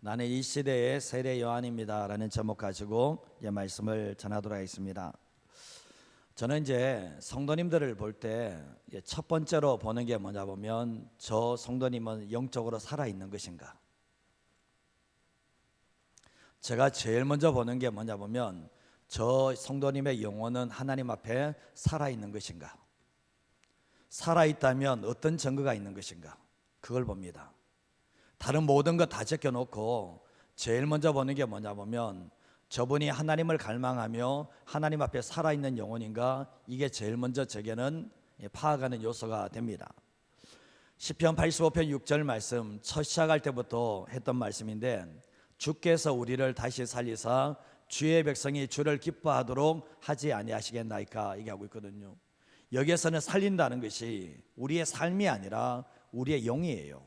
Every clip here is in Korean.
나는 이 시대의 세례 요한입니다 라는 제목 가지고 말씀을 전하도록 하겠습니다. 저는 이제 성도님들을 볼 때 첫 번째로 보는 게 뭐냐 보면 저 성도님은 영적으로 살아있는 것인가. 제가 제일 먼저 보는 게 뭐냐 보면 저 성도님의 영혼은 하나님 앞에 살아있는 것인가. 살아있다면 어떤 증거가 있는 것인가, 그걸 봅니다. 다른 모든 거 다 제껴놓고 제일 먼저 보는 게 뭐냐 보면 저분이 하나님을 갈망하며 하나님 앞에 살아있는 영혼인가, 이게 제일 먼저 제게는 파악하는 요소가 됩니다. 시편 85편 6절 말씀, 첫 시작할 때부터 했던 말씀인데, 주께서 우리를 다시 살리사 주의 백성이 주를 기뻐하도록 하지 아니하시겠나이까, 얘기하고 있거든요. 여기에서는 살린다는 것이 우리의 삶이 아니라 우리의 영이에요.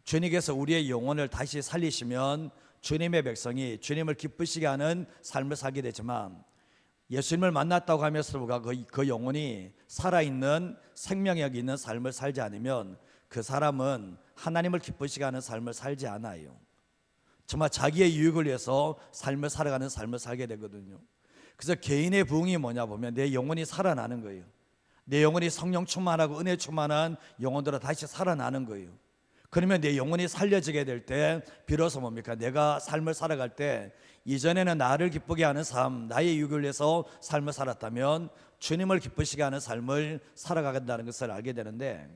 주님께서 우리의 영혼을 다시 살리시면 주님의 백성이 주님을 기쁘시게 하는 삶을 살게 되지만, 예수님을 만났다고 하면서 그 영혼이 살아있는 생명력이 있는 삶을 살지 않으면 그 사람은 하나님을 기쁘시게 하는 삶을 살지 않아요. 정말 자기의 유익을 위해서 삶을 살아가는 삶을 살게 되거든요. 그래서 개인의 부흥이 뭐냐 보면 내 영혼이 살아나는 거예요. 내 영혼이 성령 충만하고 은혜 충만한 영혼들로 다시 살아나는 거예요. 그러면 내 영혼이 살려지게 될 때 비로소 뭡니까? 내가 삶을 살아갈 때 이전에는 나를 기쁘게 하는 삶, 나의 유익을 위해서 삶을 살았다면 주님을 기쁘시게 하는 삶을 살아가겠다는 것을 알게 되는데,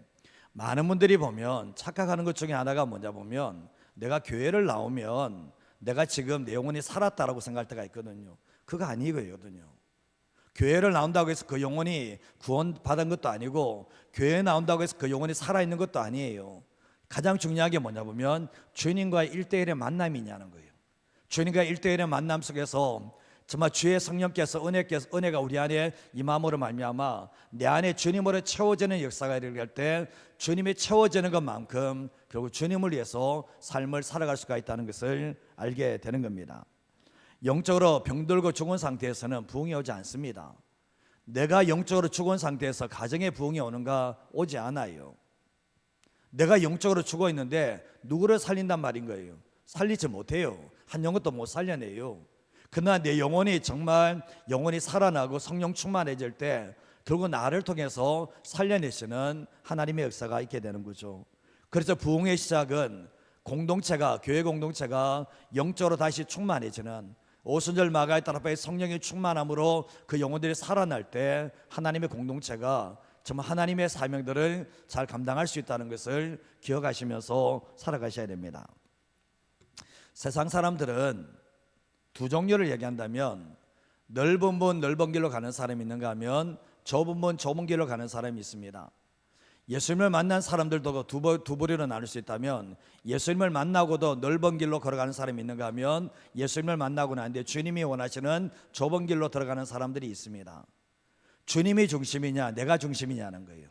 많은 분들이 보면 착각하는 것 중에 하나가 뭐냐 보면 내가 교회를 나오면 내가 지금 내 영혼이 살았다라고 생각할 때가 있거든요. 그거 아니거든요. 교회를 나온다고 해서 그 영혼이 구원받은 것도 아니고, 교회에 나온다고 해서 그 영혼이 살아있는 것도 아니에요. 가장 중요한 게 뭐냐 보면 주님과의 1대1의 만남이냐는 거예요. 주님과의 1대1의 만남 속에서 정말 주의 성령께서 은혜가 우리 안에 임함으로 말미암아 내 안에 주님으로 채워지는 역사가 일어날 때, 주님이 채워지는 것만큼 결국 주님을 위해서 삶을 살아갈 수가 있다는 것을 알게 되는 겁니다. 영적으로 병들고 죽은 상태에서는 부흥이 오지 않습니다. 내가 영적으로 죽은 상태에서 가정의 부흥이 오는가? 오지 않아요. 내가 영적으로 죽어 있는데 누구를 살린단 말인 거예요? 살리지 못해요. 한 영혼도 못 살려내요. 그러나 내 영혼이 정말 영혼이 살아나고 성령 충만해질 때 결국 나를 통해서 살려내시는 하나님의 역사가 있게 되는 거죠. 그래서 부흥의 시작은 공동체가, 교회 공동체가 영적으로 다시 충만해지는, 오순절 마가의 따라파의 성령의 충만함으로 그 영혼들이 살아날 때 하나님의 공동체가 정말 하나님의 사명들을 잘 감당할 수 있다는 것을 기억하시면서 살아가셔야 됩니다. 세상 사람들은 두 종류를 얘기한다면, 넓은 문 넓은 길로 가는 사람이 있는가 하면 좁은 문 좁은 길로 가는 사람이 있습니다. 예수님을 만난 사람들도 두 부류로 나눌 수 있다면, 예수님을 만나고도 넓은 길로 걸어가는 사람이 있는가 하면 예수님을 만나고 난 뒤에 주님이 원하시는 좁은 길로 들어가는 사람들이 있습니다. 주님이 중심이냐 내가 중심이냐는 거예요.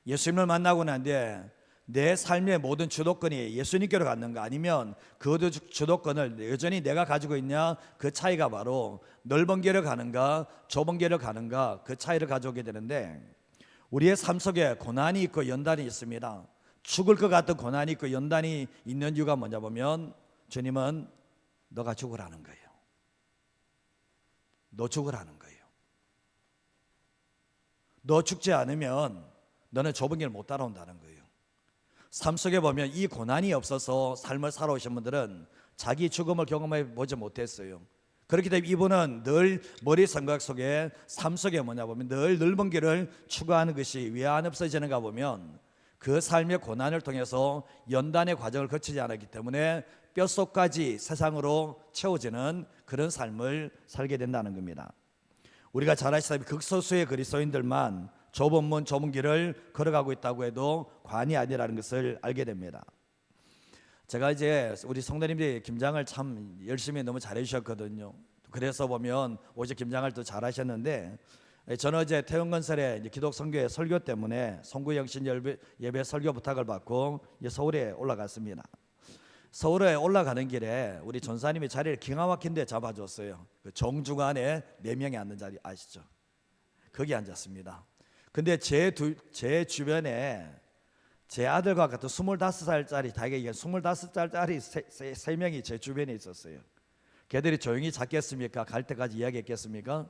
예수님을 만나고 난 뒤에 내 삶의 모든 주도권이 예수님께로 갔는가, 아니면 그 주도권을 여전히 내가 가지고 있냐, 그 차이가 바로 넓은 길을 가는가 좁은 길을 가는가, 그 차이를 가져오게 되는데, 우리의 삶 속에 고난이 있고 연단이 있습니다. 죽을 것 같은 고난이 있고 연단이 있는 이유가 뭐냐 보면 주님은 너가 죽으라는 거예요. 너 죽으라는 거예요. 너 죽지 않으면 너는 좁은 길 못 따라온다는 거예요. 삶 속에 보면 이 고난이 없어서 삶을 살아오신 분들은 자기 죽음을 경험해 보지 못했어요. 그렇기 때문에 이분은 늘 머리 생각 속에, 삶 속에 뭐냐 보면 늘 넓은 길을 추구하는 것이 왜 안 없어지는가 보면 그 삶의 고난을 통해서 연단의 과정을 거치지 않았기 때문에 뼛속까지 세상으로 채워지는 그런 삶을 살게 된다는 겁니다. 우리가 잘 아시다시피 극소수의 그리스도인들만 좁은 문 좁은 길을 걸어가고 있다고 해도 과언이 아니라는 것을 알게 됩니다. 제가 이제 우리 성도님들이 김장을 참 열심히 너무 잘해 주셨거든요. 그래서 보면 오직 김장을 또 잘하셨는데, 저는 어제 태영건설의 기독성교회 설교 때문에 송구영신 예배 설교 부탁을 받고 서울에 올라갔습니다. 서울에 올라가는 길에 우리 전사님이 자리를 기가 막힌 데 잡아줬어요. 그 정중간에 4명이 앉는 자리 아시죠? 거기 앉았습니다. 근데 제 주변에 제 아들과 같은 25살짜리 자기가 이게 25살짜리 세 명이 제 주변에 있었어요. 걔들이 조용히 잤겠습니까? 갈 때까지 이야기했겠습니까?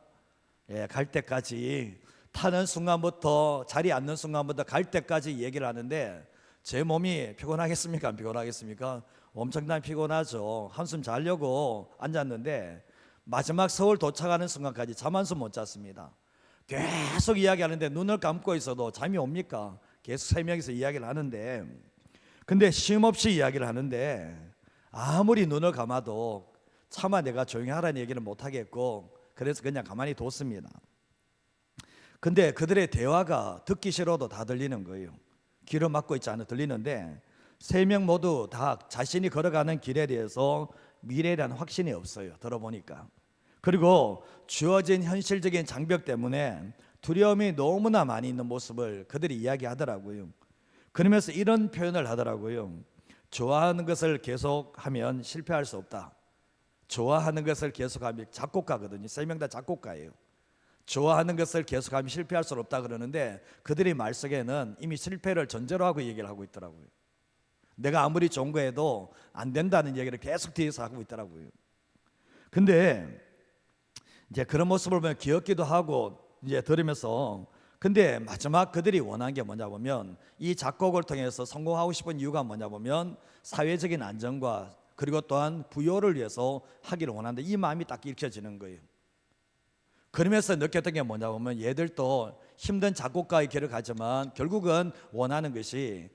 예, 갈 때까지 타는 순간부터 자리에 앉는 순간부터 갈 때까지 얘기를 하는데 제 몸이 피곤하겠습니까? 안 피곤하겠습니까? 엄청나게 피곤하죠. 한숨 자려고 앉았는데 마지막 서울 도착하는 순간까지 잠 한숨 못 잤습니다. 계속 이야기하는데 눈을 감고 있어도 잠이 옵니까? 계속 세 명이서 이야기를 하는데 근데 쉼없이 이야기를 하는데 아무리 눈을 감아도 차마 내가 조용히 하라는 얘기를 못 하겠고 그래서 그냥 가만히 뒀습니다. 근데 그들의 대화가 듣기 싫어도 다 들리는 거예요. 귀를 막고 있지 않아 들리는데 세 명 모두 다 자신이 걸어가는 길에 대해서 미래에 대한 확신이 없어요. 들어보니까. 그리고 주어진 현실적인 장벽 때문에 두려움이 너무나 많이 있는 모습을 그들이 이야기하더라고요. 그러면서 이런 표현을 하더라고요. 좋아하는 것을 계속하면 실패할 수 없다. 좋아하는 것을 계속하면 작곡가거든요. 세 명 다 작곡가예요. 좋아하는 것을 계속하면 실패할 수 없다 그러는데 그들의 말 속에는 이미 실패를 전제로 하고 얘기를 하고 있더라고요. 내가 아무리 좋은 거 해도 안 된다는 얘기를 계속 뒤에서 하고 있더라고요. 근데 이제 그런 모습을 보면 귀엽기도 하고 이제 들으면서 근데 마지막 그들이 원한 게 뭐냐 보면 이 작곡을 통해서 성공하고 싶은 이유가 뭐냐 보면 사회적인 안정과 그리고 또한 부여를 위해서 하기를 원하는데 이 마음이 딱 읽혀지는 거예요. 그러면서 느꼈던 게 뭐냐 보면 얘들도 힘든 작곡가의 길을 가지만 결국은 원하는 것이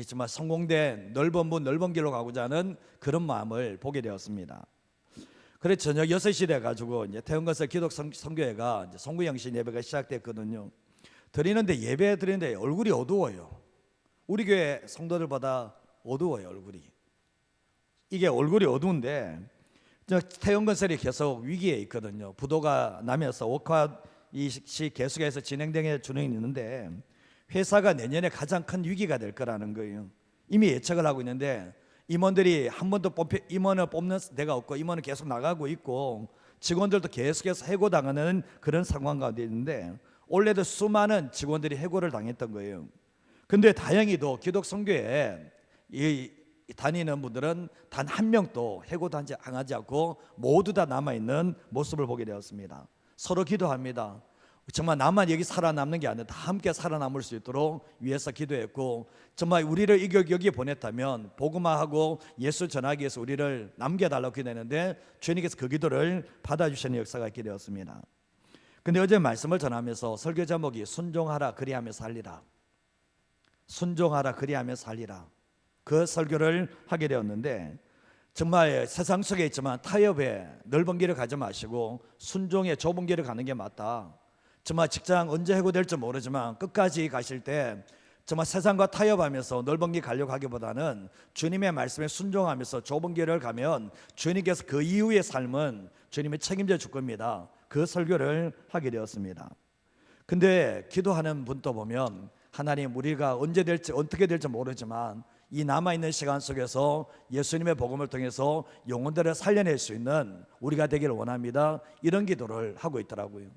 정말 성공된 넓은 길로 가고자 하는 그런 마음을 보게 되었습니다. 그래서 저녁 6시 돼 가지고 이제 태운건설 기독 선교회가 이제 송구영신 예배가 시작됐거든요. 예배 드리는데 얼굴이 어두워요. 우리 교회 성도들보다 어두워요, 얼굴이. 이게 얼굴이 어두운데 태운건설이 계속 위기에 있거든요. 부도가 나면서 옥화이 계속해서 진행되는 있는데 회사가 내년에 가장 큰 위기가 될 거라는 거예요. 이미 예측을 하고 있는데 임원들이 한 번도 임원을 뽑는 데가 없고 임원은 계속 나가고 있고 직원들도 계속해서 해고당하는 그런 상황 가운데 있는데 올해도 수많은 직원들이 해고를 당했던 거예요. 근데 다행히도 기독 선교에 다니는 분들은 단 한 명도 해고도 당하지 않고 모두 다 남아있는 모습을 보게 되었습니다. 서로 기도합니다. 정말 나만 여기 살아남는 게 아니라 다 함께 살아남을 수 있도록 위해서 기도했고 정말 우리를 여기 보냈다면 복음화하고 예수 전하기 위해서 우리를 남겨달라고 기도했는데 주님께서 그 기도를 받아주시는 역사가 있게 되었습니다. 근데 어제 말씀을 전하면서 설교 제목이 순종하라 그리하며 살리라. 순종하라 그리하며 살리라. 그 설교를 하게 되었는데 정말 세상 속에 있지만 타협에 넓은 길을 가지 마시고 순종의 좁은 길을 가는 게 맞다. 정말 직장 언제 해고될지 모르지만 끝까지 가실 때 정말 세상과 타협하면서 넓은 길 가려고 하기보다는 주님의 말씀에 순종하면서 좁은 길을 가면 주님께서 그 이후의 삶은 주님이 책임져 줄 겁니다. 그 설교를 하게 되었습니다. 근데 기도하는 분도 보면 하나님 우리가 언제 될지 어떻게 될지 모르지만 이 남아있는 시간 속에서 예수님의 복음을 통해서 영혼들을 살려낼 수 있는 우리가 되기를 원합니다. 이런 기도를 하고 있더라고요.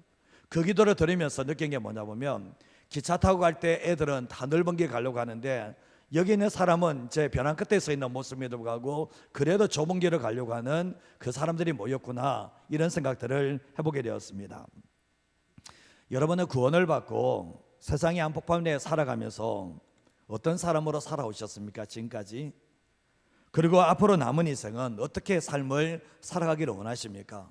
그 기도를 들으면서 느낀 게 뭐냐 보면 기차 타고 갈 때 애들은 다 넓은 길 가려고 하는데 여기 있는 사람은 제 벼랑 끝에 서 있는 모습에도 불구하고 그래도 좁은 길을 가려고 하는 그 사람들이 모였구나 이런 생각들을 해보게 되었습니다. 여러분은 구원을 받고 세상의 한복판 내에 살아가면서 어떤 사람으로 살아오셨습니까? 지금까지. 그리고 앞으로 남은 인생은 어떻게 삶을 살아가기를 원하십니까?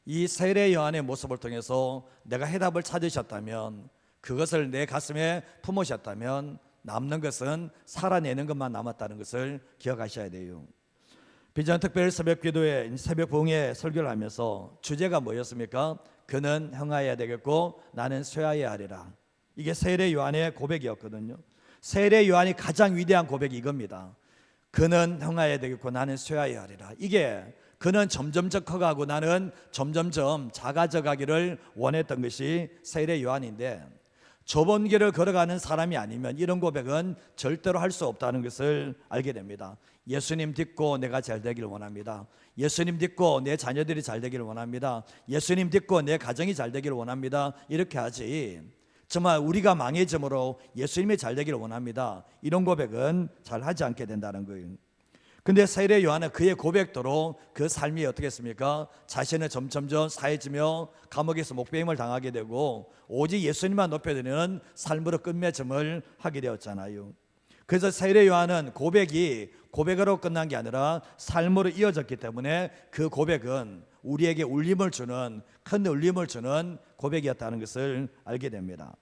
이 세례 요한의 모습을 통해서 내가 해답을 찾으셨다면 그것을 내 가슴에 품으셨다면 남는 것은 살아내는 것만 남았다는 것을 기억하셔야 돼요. 비전 특별 새벽 기도회 새벽 부흥회 설교를 하면서 주제가 뭐였습니까? 그는 행하여야 되겠고 나는 쇠하여야 하리라. 이게 세례 요한의 고백이었거든요. 세례 요한이 가장 위대한 고백이 이겁니다. 그는 행하여야 되겠고 나는 쇠하여야 하리라. 이게 그는 점점점 커가고 나는 점점점 작아져 가기를 원했던 것이 세례 요한인데 좁은 길을 걸어가는 사람이 아니면 이런 고백은 절대로 할 수 없다는 것을 알게 됩니다. 예수님 믿고 내가 잘 되기를 원합니다. 예수님 믿고 내 자녀들이 잘 되기를 원합니다. 예수님 믿고 내 가정이 잘 되기를 원합니다. 이렇게 하지 정말 우리가 망해짐으로 예수님이 잘 되기를 원합니다. 이런 고백은 잘 하지 않게 된다는 거예요. 근데 세례 요한은 그의 고백대로 그 삶이 어떻게 했습니까? 자신은 점점점 사해지며 감옥에서 목배임을 당하게 되고 오직 예수님만 높여드리는 삶으로 끝맺음을 하게 되었잖아요. 그래서 세례 요한은 고백이 고백으로 끝난 게 아니라 삶으로 이어졌기 때문에 그 고백은 우리에게 울림을 주는, 큰 울림을 주는 고백이었다는 것을 알게 됩니다.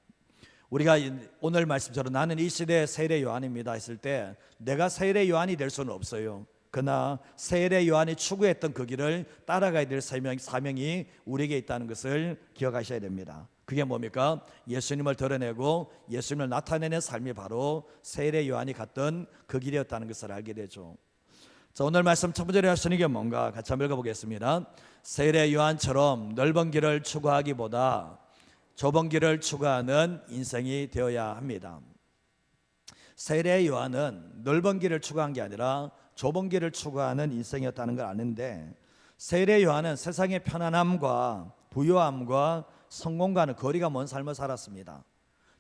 우리가 오늘 말씀처럼 나는 이 시대의 세례 요한입니다 했을 때 내가 세례 요한이 될 수는 없어요. 그러나 세례 요한이 추구했던 그 길을 따라가야 될 사명이 우리에게 있다는 것을 기억하셔야 됩니다. 그게 뭡니까? 예수님을 드러내고 예수님을 나타내는 삶이 바로 세례 요한이 갔던 그 길이었다는 것을 알게 되죠. 자, 오늘 말씀 첫 번째로 하시는 게 뭔가 같이 한번 읽어보겠습니다. 세례 요한처럼 넓은 길을 추구하기보다 좁은 길을 추구하는 인생이 되어야 합니다. 세례 요한은 넓은 길을 추구한 게 아니라 좁은 길을 추구하는 인생이었다는 걸 아는데 세례 요한은 세상의 편안함과 부유함과 성공과는 거리가 먼 삶을 살았습니다.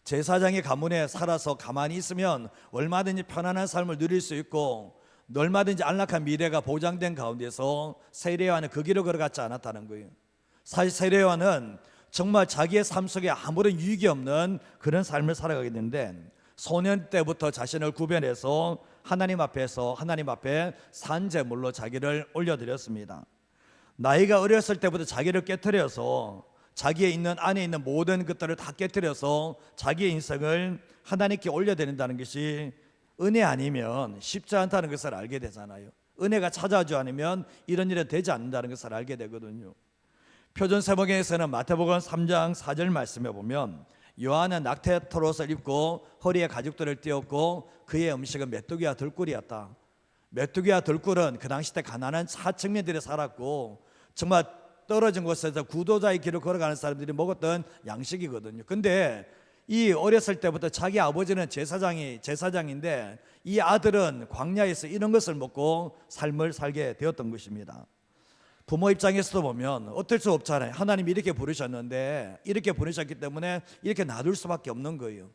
제사장의 가문에 살아서 가만히 있으면 얼마든지 편안한 삶을 누릴 수 있고 얼마든지 안락한 미래가 보장된 가운데서 세례 요한은 그 길을 걸어갔지 않았다는 거예요. 사실 세례 요한은 정말 자기의 삶 속에 아무런 유익이 없는 그런 삶을 살아가게 되는데 소년 때부터 자신을 구별해서 하나님 앞에 산제물로 자기를 올려드렸습니다. 나이가 어렸을 때부터 자기를 깨트려서 자기의 있는 안에 있는 모든 것들을 다 깨트려서 자기의 인생을 하나님께 올려드린다는 것이 은혜 아니면 쉽지 않다는 것을 알게 되잖아요. 은혜가 찾아오지 않으면 이런 일은 되지 않는다는 것을 알게 되거든요. 표준세복에서는 마태복음 3장 4절 말씀에 보면 요한은 낙태 털옷을 입고 허리에 가죽들을 띄웠고 그의 음식은 메뚜기와 들꿀이었다. 메뚜기와 들꿀은 그 당시 때 가난한 하층민들이 살았고 정말 떨어진 곳에서 구도자의 길을 걸어가는 사람들이 먹었던 양식이거든요. 근데 이 어렸을 때부터 자기 아버지는 제사장인데 이 아들은 광야에서 이런 것을 먹고 삶을 살게 되었던 것입니다. 부모 입장에서도 보면 어쩔 수 없잖아요. 하나님이 이렇게 부르셨는데 이렇게 부르셨기 때문에 이렇게 놔둘 수밖에 없는 거예요.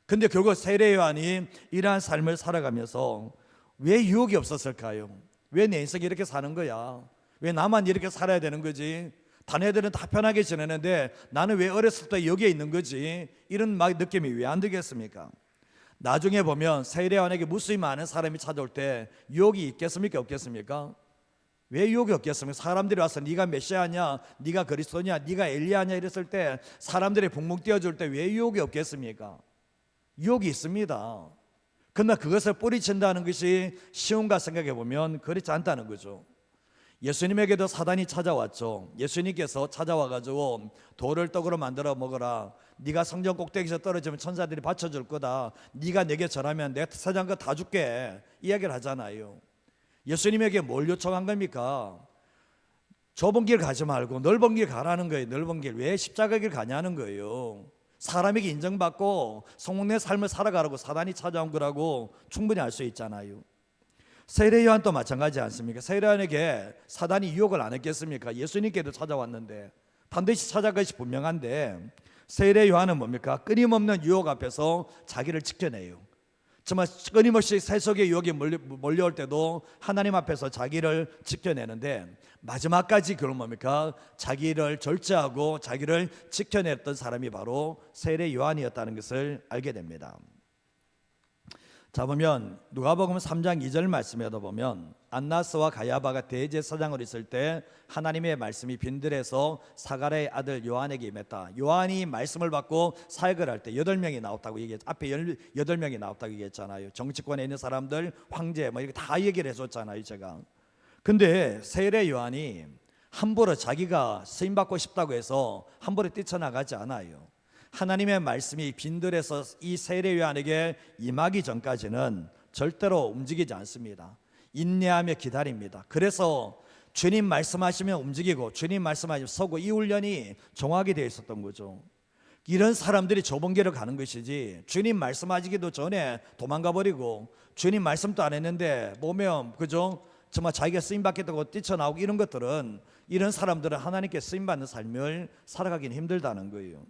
근데 결국 세례 요한이 이러한 삶을 살아가면서 왜 유혹이 없었을까요? 왜 내 인생이 이렇게 사는 거야? 왜 나만 이렇게 살아야 되는 거지? 다른 애들은 다 편하게 지내는데 나는 왜 어렸을 때 여기에 있는 거지? 이런 느낌이 왜 안 들겠습니까? 나중에 보면 세례 요한에게 무수히 많은 사람이 찾아올 때 유혹이 있겠습니까? 없겠습니까? 왜 유혹이 없겠습니까? 사람들이 와서 네가 메시아냐, 네가 그리스도냐, 네가 엘리야냐 이랬을 때 사람들이 붕붕 뛰어줄 때 왜 유혹이 없겠습니까? 유혹이 있습니다. 그러나 그것을 뿌리친다는 것이 쉬운가 생각해 보면 그렇지 않다는 거죠. 예수님에게도 사단이 찾아왔죠. 예수님께서 찾아와가지고 돌을 떡으로 만들어 먹어라. 네가 성전 꼭대기에서 떨어지면 천사들이 받쳐줄 거다. 네가 내게 절하면 내 세상 거 다 줄게. 이야기를 하잖아요. 예수님에게 뭘 요청한 겁니까? 좁은 길 가지 말고 넓은 길 가라는 거예요. 넓은 길. 왜 십자가 길 가냐는 거예요. 사람에게 인정받고 성공의 삶을 살아가라고 사단이 찾아온 거라고 충분히 알 수 있잖아요. 세례 요한도 마찬가지지 않습니까? 세례 요한에게 사단이 유혹을 안 했겠습니까? 예수님께도 찾아왔는데 반드시 찾아갈 것이 분명한데 세례 요한은 뭡니까? 끊임없는 유혹 앞에서 자기를 지켜내요. 정말 끊임없이 세속의 유혹이 몰려올 때도 하나님 앞에서 자기를 지켜내는데 마지막까지 그런 뭡니까? 자기를 절제하고 자기를 지켜냈던 사람이 바로 세례 요한이었다는 것을 알게 됩니다. 자, 보면 누가복음 3장 2절 말씀에도 보면 안나스와 가야바가 대제사장으로 있을 때 하나님의 말씀이 빈들에서 사가랴의 아들 요한에게 임했다. 요한이 말씀을 받고 사역을 할 때 8명이 나왔다고 얘기했죠. 앞에 8명이 나왔다고 얘기했잖아요. 정치권에 있는 사람들, 황제 뭐 이렇게 다 얘기를 해줬잖아요, 제가. 근데 세례 요한이 함부로 자기가 쓰임 받고 싶다고 해서 함부로 뛰쳐나가지 않아요. 하나님의 말씀이 빈들에서 이 세례 요한에게 임하기 전까지는 절대로 움직이지 않습니다. 인내하며 기다립니다. 그래서 주님 말씀하시면 움직이고 주님 말씀하시면 서고 이 훈련이 정확히 되어 있었던 거죠. 이런 사람들이 좁은 길을 가는 것이지 주님 말씀하시기도 전에 도망가 버리고 주님 말씀도 안 했는데 보면 그죠? 정말 자기가 쓰임받겠다고 뛰쳐나오고 이런 것들은 이런 사람들은 하나님께 쓰임받는 삶을 살아가기는 힘들다는 거예요.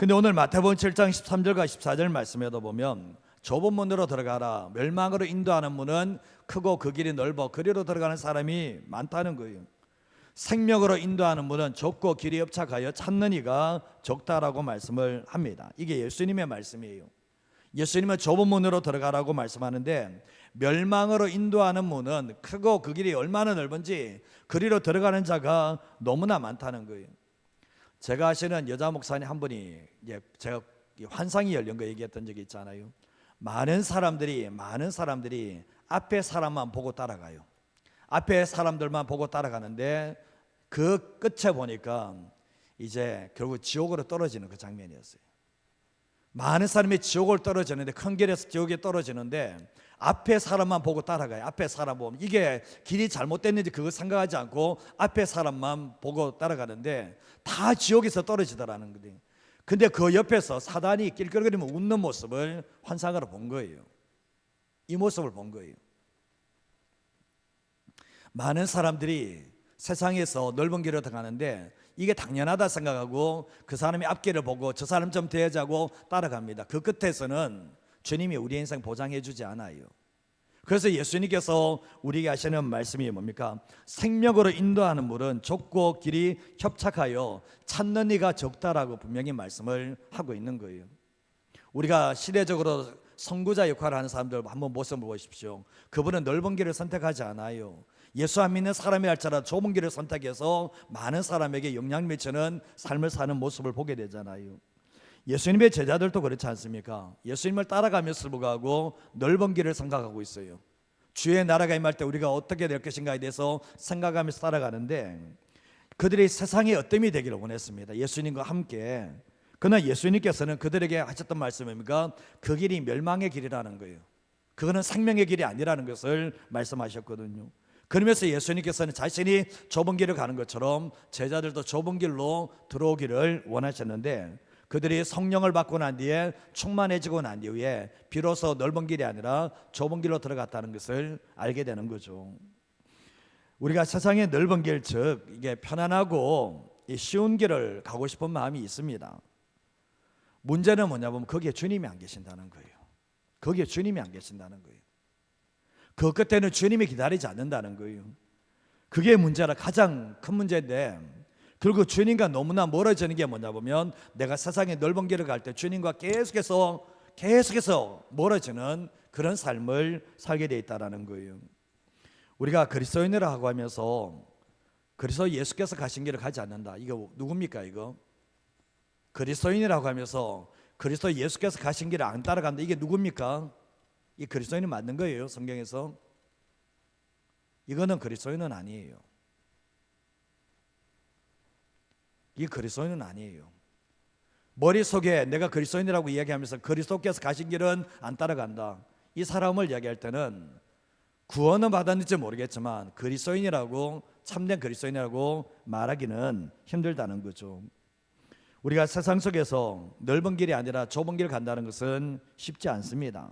근데 오늘 마태복음 7장 13절과 14절 말씀에도 보면 좁은 문으로 들어가라, 멸망으로 인도하는 문은 크고 그 길이 넓어 그리로 들어가는 사람이 많다는 거예요. 생명으로 인도하는 문은 좁고 길이 협착하여 찾는 이가 적다라고 말씀을 합니다. 이게 예수님의 말씀이에요. 예수님은 좁은 문으로 들어가라고 말씀하는데, 멸망으로 인도하는 문은 크고 그 길이 얼마나 넓은지 그리로 들어가는 자가 너무나 많다는 거예요. 제가 아시는 여자 목사님 한 분이, 제가 환상이 열린 거 얘기했던 적이 있잖아요. 많은 사람들이 앞에 사람만 보고 따라가요. 앞에 사람들만 보고 따라가는데 그 끝에 보니까 이제 결국 지옥으로 떨어지는 그 장면이었어요. 많은 사람이 지옥을 떨어지는데, 큰 길에서 지옥에 떨어지는데 앞에 사람만 보고 따라가요. 앞에 사람 보면 이게 길이 잘못됐는지 그거 생각하지 않고 앞에 사람만 보고 따라가는데 다 지옥에서 떨어지더라는 거예요. 근데 그 옆에서 사단이 낄낄거리며 웃는 모습을 환상으로 본 거예요. 이 모습을 본 거예요. 많은 사람들이 세상에서 넓은 길을 들어가는데 이게 당연하다 생각하고 그 사람이 앞길을 보고 저 사람 좀 대하자고 따라갑니다. 그 끝에서는 주님이 우리 인생 보장해 주지 않아요. 그래서 예수님께서 우리에게 하시는 말씀이 뭡니까? 생명으로 인도하는 물은 좁고 길이 협착하여 찾는 이가 적다라고 분명히 말씀을 하고 있는 거예요. 우리가 시대적으로 선구자 역할을 하는 사람들 한번 모습을 보십시오. 그분은 넓은 길을 선택하지 않아요. 예수 안 믿는 사람이 할지라도 좁은 길을 선택해서 많은 사람에게 영향 미치는 삶을 사는 모습을 보게 되잖아요. 예수님의 제자들도 그렇지 않습니까? 예수님을 따라가면서 불구하고 넓은 길을 생각하고 있어요. 주의 나라가 임할 때 우리가 어떻게 될 것인가에 대해서 생각하면서 따라가는데, 그들이 세상의 어뜸이 되기를 원했습니다. 예수님과 함께. 그러나 예수님께서는 그들에게 하셨던 말씀입니까? 그 길이 멸망의 길이라는 거예요. 그거는 생명의 길이 아니라는 것을 말씀하셨거든요. 그러면서 예수님께서는 자신이 좁은 길을 가는 것처럼 제자들도 좁은 길로 들어오기를 원하셨는데, 그들이 성령을 받고 난 뒤에 충만해지고 난 뒤에 비로소 넓은 길이 아니라 좁은 길로 들어갔다는 것을 알게 되는 거죠. 우리가 세상의 넓은 길, 즉 이게 편안하고 쉬운 길을 가고 싶은 마음이 있습니다. 문제는 뭐냐면 거기에 주님이 안 계신다는 거예요. 거기에 주님이 안 계신다는 거예요. 그 끝에는 주님이 기다리지 않는다는 거예요. 그게 문제라, 가장 큰 문제인데, 그리고 주님과 너무나 멀어지는 게 뭐냐 보면, 내가 세상의 넓은 길을 갈 때 주님과 계속해서 멀어지는 그런 삶을 살게 돼 있다는 거예요. 우리가 그리스도인이라고 하면서 그리스도 예수께서 가신 길을 가지 않는다, 이거 누굽니까? 이거 그리스도인이라고 하면서 그리스도 예수께서 가신 길을 안 따라간다, 이게 누굽니까? 이 그리스도인이 맞는 거예요? 성경에서? 이거는 그리스도인은 아니에요. 이 그리스도인은 아니에요. 머릿속에 내가 그리스도인이라고 이야기하면서 그리스도께서 가신 길은 안 따라간다, 이 사람을 이야기할 때는 구원은 받았는지 모르겠지만 그리스도인이라고, 참된 그리스도인이라고 말하기는 힘들다는 거죠. 우리가 세상 속에서 넓은 길이 아니라 좁은 길을 간다는 것은 쉽지 않습니다.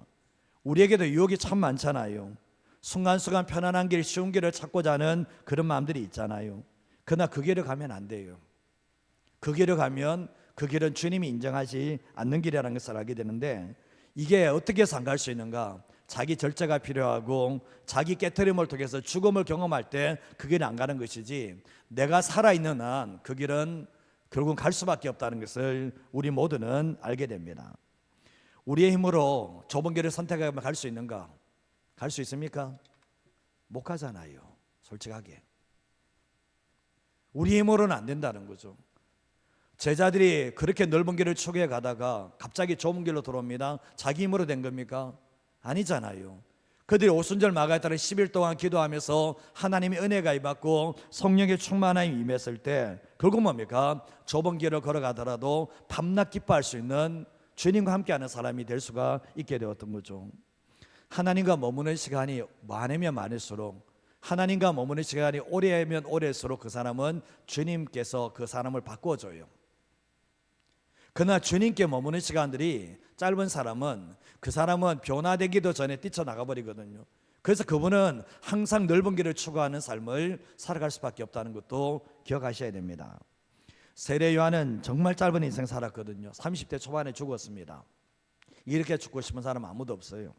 우리에게도 유혹이 참 많잖아요. 순간순간 편안한 길, 쉬운 길을 찾고자 하는 그런 마음들이 있잖아요. 그러나 그 길을 가면 안 돼요. 그 길을 가면 그 길은 주님이 인정하지 않는 길이라는 것을 알게 되는데, 이게 어떻게 해서 안 갈 수 있는가? 자기 절제가 필요하고 자기 깨트림을 통해서 죽음을 경험할 때 그 길은 안 가는 것이지, 내가 살아있는 한 그 길은 결국 갈 수밖에 없다는 것을 우리 모두는 알게 됩니다. 우리의 힘으로 좁은 길을 선택하면 갈 수 있는가? 갈 수 있습니까? 못 가잖아요. 솔직하게 우리 힘으로는 안 된다는 거죠. 제자들이 그렇게 넓은 길을 추구해 가다가 갑자기 좁은 길로 들어옵니다. 자기 힘으로 된 겁니까? 아니잖아요. 그들이 오순절 마가에 따라 10일 동안 기도하면서 하나님의 은혜가 임받고 성령의 충만함이 임했을 때 결국 뭡니까? 좁은 길을 걸어가더라도 밤낮 기뻐할 수 있는, 주님과 함께하는 사람이 될 수가 있게 되었던 거죠. 하나님과 머무는 시간이 많으면 많을수록, 하나님과 머무는 시간이 오래면 오래일수록 그 사람은 주님께서 그 사람을 바꿔줘요. 그러나 주님께 머무는 시간들이 짧은 사람은, 그 사람은 변화되기도 전에 뛰쳐나가 버리거든요. 그래서 그분은 항상 넓은 길을 추구하는 삶을 살아갈 수밖에 없다는 것도 기억하셔야 됩니다. 세례 요한은 정말 짧은 인생 살았거든요. 30대 초반에 죽었습니다. 이렇게 죽고 싶은 사람 아무도 없어요.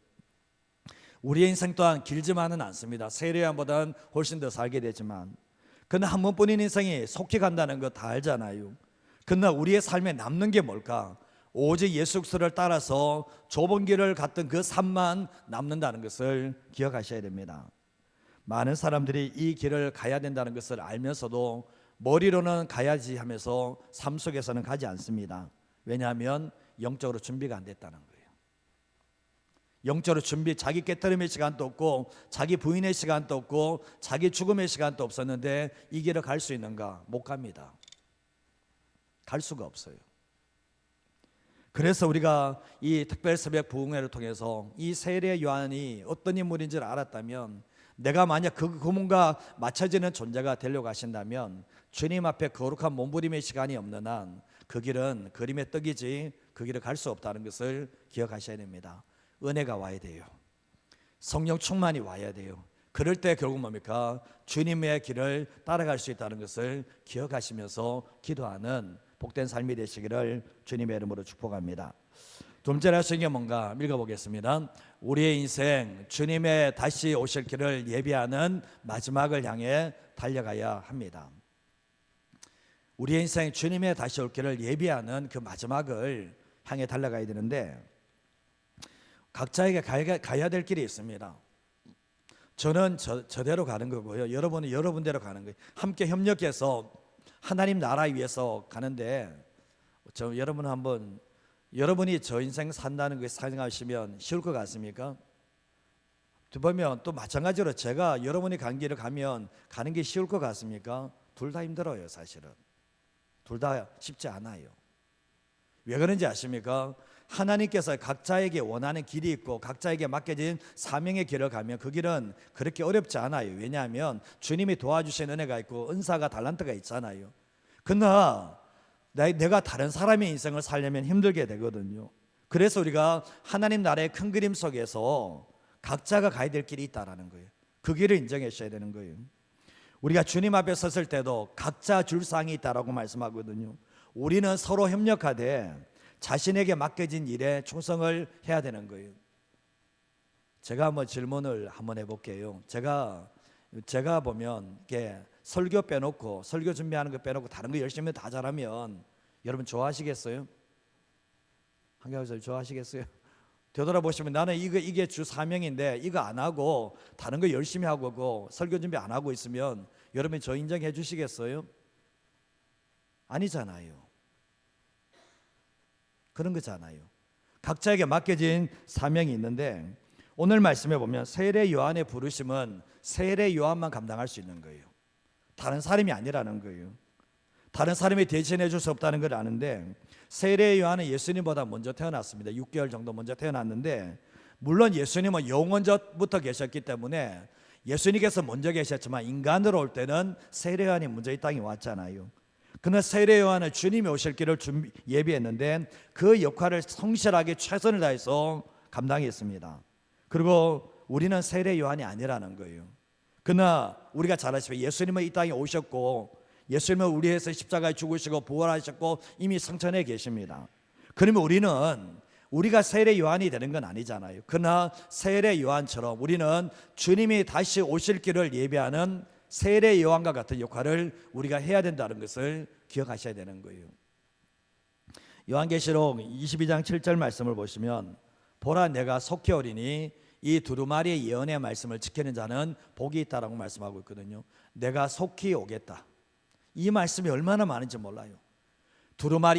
우리의 인생 또한 길지만은 않습니다. 세례 요한보다는 훨씬 더 살게 되지만, 그러나 한 번뿐인 인생이 속히 간다는 거 다 알잖아요. 그러나 우리의 삶에 남는 게 뭘까? 오직 예수 그리스도를 따라서 좁은 길을 갔던 그 삶만 남는다는 것을 기억하셔야 됩니다. 많은 사람들이 이 길을 가야 된다는 것을 알면서도 머리로는 가야지 하면서 삶 속에서는 가지 않습니다. 왜냐하면 영적으로 준비가 안 됐다는 거예요. 영적으로 준비, 자기 깨트림의 시간도 없고 자기 부인의 시간도 없고 자기 죽음의 시간도 없었는데 이 길을 갈 수 있는가? 못 갑니다. 갈 수가 없어요. 그래서 우리가 이 특별 새벽 부흥회를 통해서 이 세례 요한이 어떤 인물인지를 알았다면, 내가 만약 그 구문과 맞춰지는 존재가 되려고 하신다면 주님 앞에 거룩한 몸부림의 시간이 없는 한 그 길은 그림의 떡이지 그 길을 갈 수 없다는 것을 기억하셔야 됩니다. 은혜가 와야 돼요. 성령 충만이 와야 돼요. 그럴 때 결국 뭡니까? 주님의 길을 따라갈 수 있다는 것을 기억하시면서 기도하는 복된 삶이 되시기를 주님의 이름으로 축복합니다. 두 번째로 하시는 게 뭔가 읽어보겠습니다. 우리의 인생 주님의 다시 오실 길을 예비하는 마지막을 향해 달려가야 합니다. 우리의 인생 주님의 다시 올 길을 예비하는 그 마지막을 향해 달려가야 되는데, 각자에게 가야 될 길이 있습니다. 저는 저대로 가는 거고요. 여러분은 여러분대로 가는 거예요. 함께 협력해서 하나님 나라 위해서 가는데, 여러분 한번, 여러분이 저 인생 산다는 걸 생각하시면 쉬울 것 같습니까? 보면 또 마찬가지로 제가 여러분이 간 길을 가면 가는 게 쉬울 것 같습니까? 둘 다 힘들어요. 사실은 둘 다 쉽지 않아요. 왜 그런지 아십니까? 하나님께서 각자에게 원하는 길이 있고 각자에게 맡겨진 사명의 길을 가면 그 길은 그렇게 어렵지 않아요. 왜냐하면 주님이 도와주신 은혜가 있고 은사가 달란트가 있잖아요. 그러나 내가 다른 사람의 인생을 살려면 힘들게 되거든요. 그래서 우리가 하나님 나라의 큰 그림 속에서 각자가 가야 될 길이 있다라는 거예요. 그 길을 인정하셔야 되는 거예요. 우리가 주님 앞에 섰을 때도 각자 줄 상이 있다라고 말씀하거든요. 우리는 서로 협력하되 자신에게 맡겨진 일에 충성을 해야 되는 거예요. 제가 한번 질문을 한번 해볼게요. 제가 보면 이게 설교 빼놓고, 설교 준비하는 거 빼놓고 다른 거 열심히 다 잘하면 여러분 좋아하시겠어요? 한겨울서 좋아하시겠어요? 되돌아보시면 나는 이게 주 사명인데 이거 안 하고 다른 거 열심히 하고 설교 준비 안 하고 있으면 여러분이 저 인정해 주시겠어요? 아니잖아요. 그런 거잖아요. 각자에게 맡겨진 사명이 있는데, 오늘 말씀해 보면 세례 요한의 부르심은 세례 요한만 감당할 수 있는 거예요. 다른 사람이 아니라는 거예요. 다른 사람이 대신해 줄 수 없다는 걸 아는데, 세례 요한은 예수님보다 먼저 태어났습니다. 6개월 정도 먼저 태어났는데, 물론 예수님은 영원전부터 계셨기 때문에 예수님께서 먼저 계셨지만 인간으로 올 때는 세례 요한이 먼저 이 땅에 왔잖아요. 그러나 세례 요한은 주님이 오실 길을 예비했는데 그 역할을 성실하게 최선을 다해서 감당했습니다. 그리고 우리는 세례 요한이 아니라는 거예요. 그러나 우리가 잘 아시면 예수님은 이 땅에 오셨고 예수님은 우리 위해서 십자가에 죽으시고 부활하셨고 이미 성천에 계십니다. 그러면 우리가 세례 요한이 되는 건 아니잖아요. 그러나 세례 요한처럼 우리는 주님이 다시 오실 길을 예비하는 세례 요한과 같은 역할을 우리가 해야 된다는 것을 기억하셔야 되는 거예요. 요한계시록 22장 7절 말씀을 보시면, 보라 내가 속히 오리니 이 두루마리의 예언의 말씀을 지키는 자는 복이 있다라고 말씀하고 있거든요. 내가 속히 오겠다. 이 말씀이 얼마나 많은지 몰라요.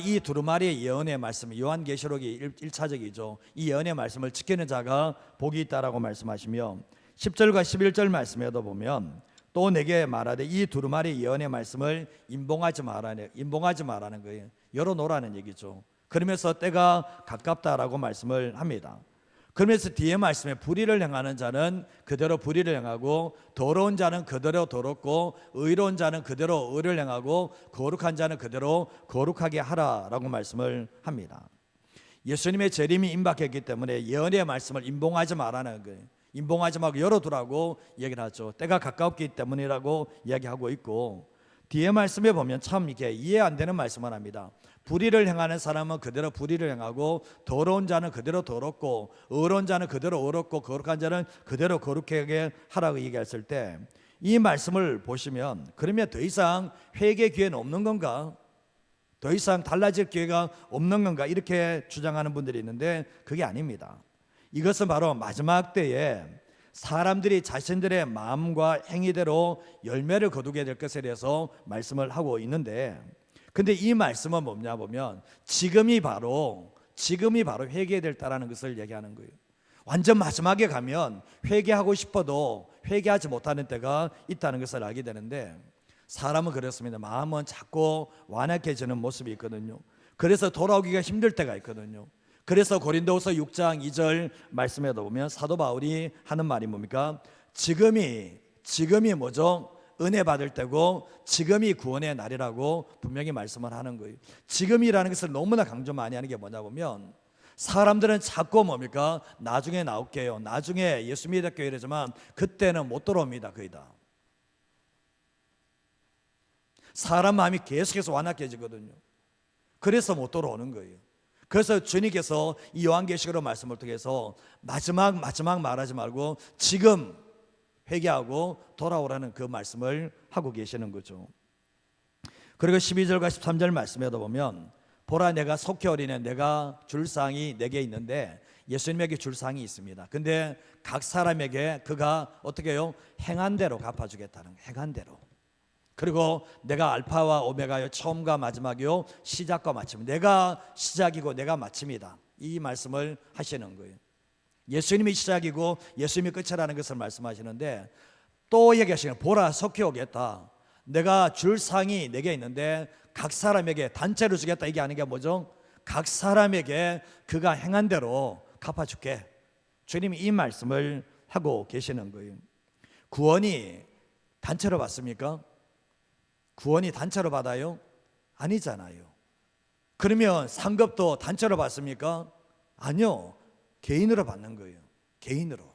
이 두루마리의 예언의 말씀, 요한계시록이 1차적이죠. 이 예언의 말씀을 지키는 자가 복이 있다라고 말씀하시며 10절과 11절 말씀에도 보면 또 내게 말하되 이 두루마리 예언의 말씀을 임봉하지 말라는 거예요. 열어놓으라는 얘기죠. 그러면서 때가 가깝다라고 말씀을 합니다. 그러면서 뒤에 말씀에 불의를 행하는 자는 그대로 불의를 행하고 더러운 자는 그대로 더럽고 의로운 자는 그대로 의를 행하고 거룩한 자는 그대로 거룩하게 하라라고 말씀을 합니다. 예수님의 재림이 임박했기 때문에 예언의 말씀을 임봉하지 말라는 거예요. 임봉하지 말고 열어두라고 얘기를 하죠. 때가 가깝기 때문이라고 이야기하고 있고, 뒤에 말씀에 보면 참 이게 이해 안 되는 말씀을 합니다. 불의를 행하는 사람은 그대로 불의를 행하고 더러운 자는 그대로 더럽고 의로운 자는 그대로 의롭고 거룩한 자는 그대로 거룩하게 하라고 얘기했을 때 이 말씀을 보시면 그러면 더 이상 회개 기회는 없는 건가? 더 이상 달라질 기회가 없는 건가? 이렇게 주장하는 분들이 있는데 그게 아닙니다. 이것은 바로 마지막 때에 사람들이 자신들의 마음과 행위대로 열매를 거두게 될 것에 대해서 말씀을 하고 있는데, 근데 이 말씀은 뭐냐 보면 지금이 바로 회개될 때라는 것을 얘기하는 거예요. 완전 마지막에 가면 회개하고 싶어도 회개하지 못하는 때가 있다는 것을 알게 되는데, 사람은 그렇습니다. 마음은 자꾸 완악해지는 모습이 있거든요. 그래서 돌아오기가 힘들 때가 있거든요. 그래서 고린도후서 6장 2절 말씀에도 보면 사도 바울이 하는 말이 뭡니까? 지금이 뭐죠? 은혜 받을 때고 지금이 구원의 날이라고 분명히 말씀을 하는 거예요. 지금이라는 것을 너무나 강조 많이 하는 게 뭐냐 보면, 사람들은 자꾸 뭡니까? 나중에 나올게요, 나중에 예수 믿을게요 이러지만 그때는 못 돌아옵니다. 거의 다 사람 마음이 계속해서 완악해지거든요. 그래서 못 돌아오는 거예요. 그래서 주님께서 이 요한계시록 말씀을 통해서 마지막 말하지 말고 지금 회개하고 돌아오라는 그 말씀을 하고 계시는 거죠. 그리고 12절과 13절 말씀에도 보면 보라 내가 속히 어리네 내가 줄 상이 내게 있는데, 예수님에게 줄 상이 있습니다. 근데 각 사람에게 그가 어떻게 해요? 행한 대로 갚아주겠다는 거예요. 행한 대로. 그리고 내가 알파와 오메가요, 처음과 마지막이요, 시작과 마침. 내가 시작이고 내가 마침이다, 이 말씀을 하시는 거예요. 예수님이 시작이고 예수님이 끝이라는 것을 말씀하시는데, 또 얘기하시는 보라 속히 오겠다, 내가 줄 상이 내게 있는데 각 사람에게 단체로 주겠다. 이게 아닌 게 뭐죠? 각 사람에게 그가 행한 대로 갚아줄게. 주님이 이 말씀을 하고 계시는 거예요. 구원이 단체로 받습니까? 구원이 단체로 받아요? 아니잖아요. 그러면 상급도 단체로 받습니까? 아니요, 개인으로 받는 거예요. 개인으로.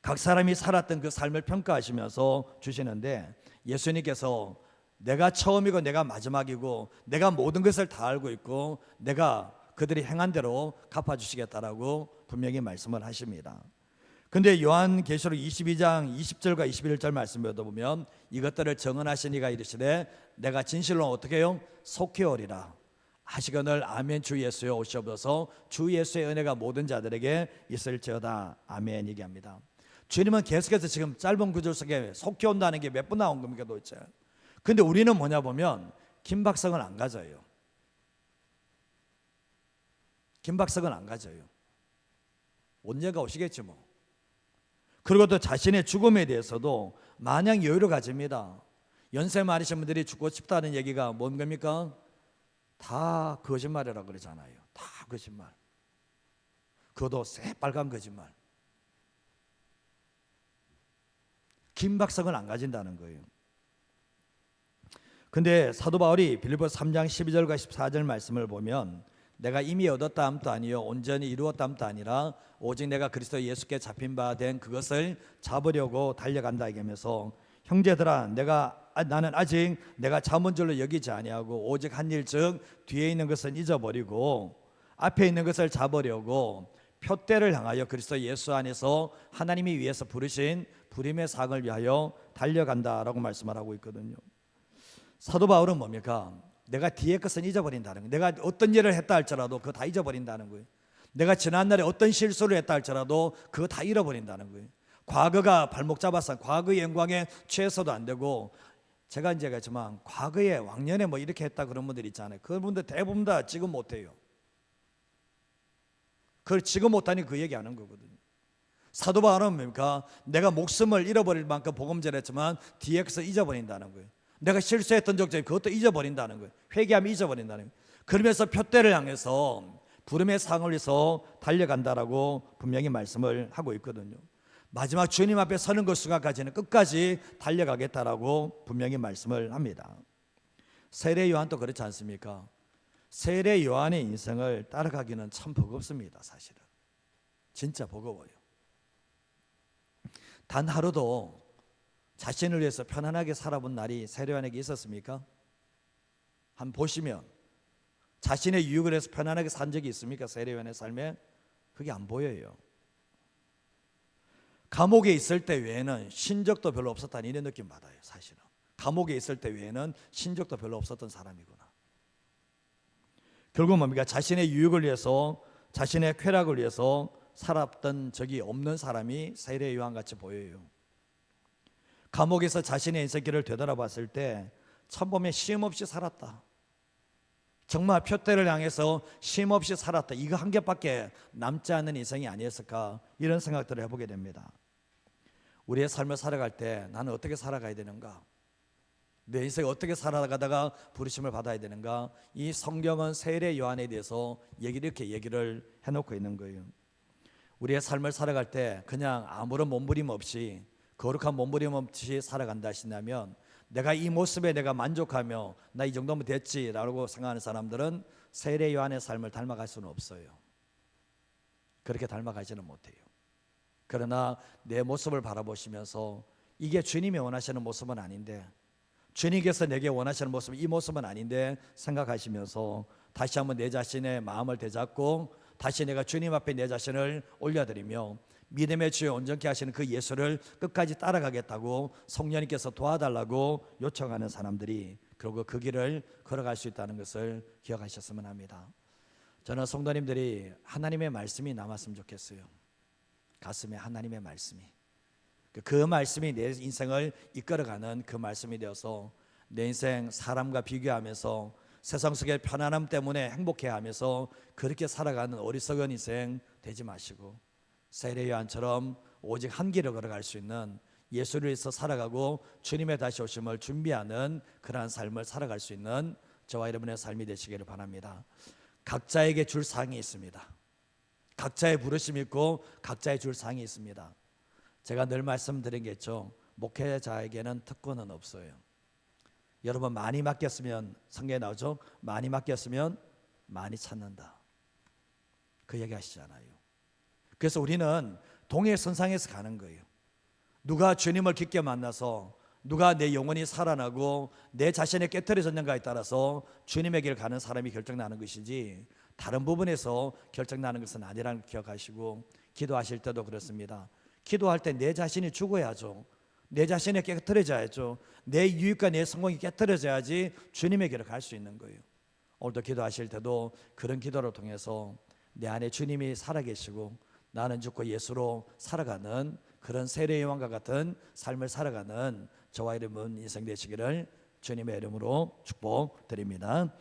각 사람이 살았던 그 삶을 평가하시면서 주시는데, 예수님께서 내가 처음이고 내가 마지막이고 내가 모든 것을 다 알고 있고 내가 그들이 행한 대로 갚아주시겠다라고 분명히 말씀을 하십니다. 근데 요한계시록 22장 20절과 21절 말씀에도 보면 이것들을 정언하신 이가 이르시되 내가 진실로 어떻게 해요? 속히 오리라 하시거늘 아멘. 주 예수여 오시옵소서. 주 예수의 은혜가 모든 자들에게 있을지어다. 아멘. 얘기합니다. 주님은 계속해서 지금 짧은 구절 속에 속히 온다는 게 몇 번 나온 겁니까 도대체? 근데 우리는 뭐냐 보면 김박성을 안 가져요. 김박성은 안 가져요. 언젠가 오시겠지 뭐. 그리고 또 자신의 죽음에 대해서도 마냥 여유를 가집니다. 연세 많으신 분들이 죽고 싶다는 얘기가 뭔 겁니까? 다 거짓말이라고 그러잖아요. 다 거짓말. 그것도 새빨간 거짓말. 김박성을 안 가진다는 거예요. 근데 사도 바울이 빌립보서 3장 12절과 14절 말씀을 보면 내가 이미 얻었다 함도 아니요 온전히 이루었다 함도 아니라 오직 내가 그리스도 예수께 잡힌 바 된 그것을 잡으려고 달려간다 이러면서, 형제들아 나는 아직 내가 잡은 줄로 여기지 아니하고 오직 한 일 즉 뒤에 있는 것은 잊어버리고 앞에 있는 것을 잡으려고 표대를 향하여 그리스도 예수 안에서 하나님이 위해서 부르신 부름의 상을 위하여 달려간다라고 말씀을 하고 있거든요. 사도 바울은 뭡니까? 내가 뒤에 것은 잊어버린다는 거예요. 내가 어떤 일을 했다 할지라도 그거 다 잊어버린다는 거예요. 내가 지난날에 어떤 실수를 했다 할지라도 그거 다 잃어버린다는 거예요. 과거가 발목 잡아서 과거의 영광에 취해서도 안 되고, 제가 이제 그렇지만 과거에 왕년에 뭐 이렇게 했다 그런 분들 있잖아요. 그분들 대부분 다 지금 못해요. 그걸 지금 못하니 그 얘기하는 거거든요. 사도 바울은 뭡니까? 내가 목숨을 잃어버릴 만큼 복음 전했지만 뒤에 것을 잊어버린다는 거예요. 내가 실수했던 적도 그것도 잊어버린다는 거예요. 회개하면 잊어버린다는 거예요. 그러면서 표대를 향해서 부름의 상을 위해서 달려간다라고 분명히 말씀을 하고 있거든요. 마지막 주님 앞에 서는 것 순간까지는 끝까지 달려가겠다라고 분명히 말씀을 합니다. 세례 요한도 그렇지 않습니까? 세례 요한의 인생을 따라가기는 참 버겁습니다. 사실은 진짜 버거워요. 단 하루도 자신을 위해서 편안하게 살아본 날이 세례요한에게 있었습니까? 한번 보시면 자신의 유익을 위해서 편안하게 산 적이 있습니까? 세례요한의 삶에 그게 안 보여요. 감옥에 있을 때 외에는 신적도 별로 없었다는 이런 느낌 받아요. 사실은 감옥에 있을 때 외에는 신적도 별로 없었던 사람이구나. 결국 뭡니까? 자신의 유익을 위해서, 자신의 쾌락을 위해서 살았던 적이 없는 사람이 세례요한 같이 보여요. 감옥에서 자신의 인생길을 되돌아봤을 때 참 보면 쉼없이 살았다. 정말 표대를 향해서 쉼없이 살았다. 이거 한 개밖에 남지 않는 인생이 아니었을까, 이런 생각들을 해보게 됩니다. 우리의 삶을 살아갈 때 나는 어떻게 살아가야 되는가, 내 인생 어떻게 살아가다가 부르심을 받아야 되는가, 이 성경은 세례 요한에 대해서 이렇게 얘기를 해놓고 있는 거예요. 우리의 삶을 살아갈 때 그냥 아무런 몸부림 없이, 거룩한 몸부림 없이 살아간다 하신다면, 내가 이 모습에 내가 만족하며 나 이 정도면 됐지라고 생각하는 사람들은 세례 요한의 삶을 닮아갈 수는 없어요. 그렇게 닮아가지는 못해요. 그러나 내 모습을 바라보시면서 이게 주님이 원하시는 모습은 아닌데, 주님께서 내게 원하시는 모습은 이 모습은 아닌데 생각하시면서 다시 한번 내 자신의 마음을 되잡고 다시 내가 주님 앞에 내 자신을 올려드리며 믿음의 주에 온전케 하시는 그 예수를 끝까지 따라가겠다고 성령님께서 도와달라고 요청하는 사람들이 그리고 그 길을 걸어갈 수 있다는 것을 기억하셨으면 합니다. 저는 성도님들이 하나님의 말씀이 남았으면 좋겠어요. 가슴에 하나님의 말씀이, 그 말씀이 내 인생을 이끌어가는 그 말씀이 되어서 내 인생 사람과 비교하면서 세상 속의 편안함 때문에 행복해하면서 그렇게 살아가는 어리석은 인생 되지 마시고 세례 요한처럼 오직 한 길을 걸어갈 수 있는, 예수를 위해서 살아가고 주님의 다시 오심을 준비하는 그러한 삶을 살아갈 수 있는 저와 여러분의 삶이 되시기를 바랍니다. 각자에게 줄 상이 있습니다. 각자의 부르심이 있고 각자의 줄 상이 있습니다. 제가 늘 말씀드린 게 있죠. 목회자에게는 특권은 없어요. 여러분 많이 맡겼으면, 성경에 나오죠, 많이 맡겼으면 많이 찾는다, 그 얘기 하시잖아요. 그래서 우리는 동해선상에서 가는 거예요. 누가 주님을 깊게 만나서 누가 내 영혼이 살아나고 내 자신이 깨트려졌는가에 따라서 주님의 길을 가는 사람이 결정나는 것이지, 다른 부분에서 결정나는 것은 아니라는 걸 기억하시고, 기도하실 때도 그렇습니다. 기도할 때 내 자신이 죽어야죠. 내 자신이 깨트려져야죠. 내 유익과 내 성공이 깨트려져야지 주님의 길을 갈 수 있는 거예요. 오늘도 기도하실 때도 그런 기도를 통해서 내 안에 주님이 살아계시고 나는 죽고 예수로 살아가는 그런 세례 요한과 같은 삶을 살아가는 저와 여러분 인생 되시기를 주님의 이름으로 축복드립니다.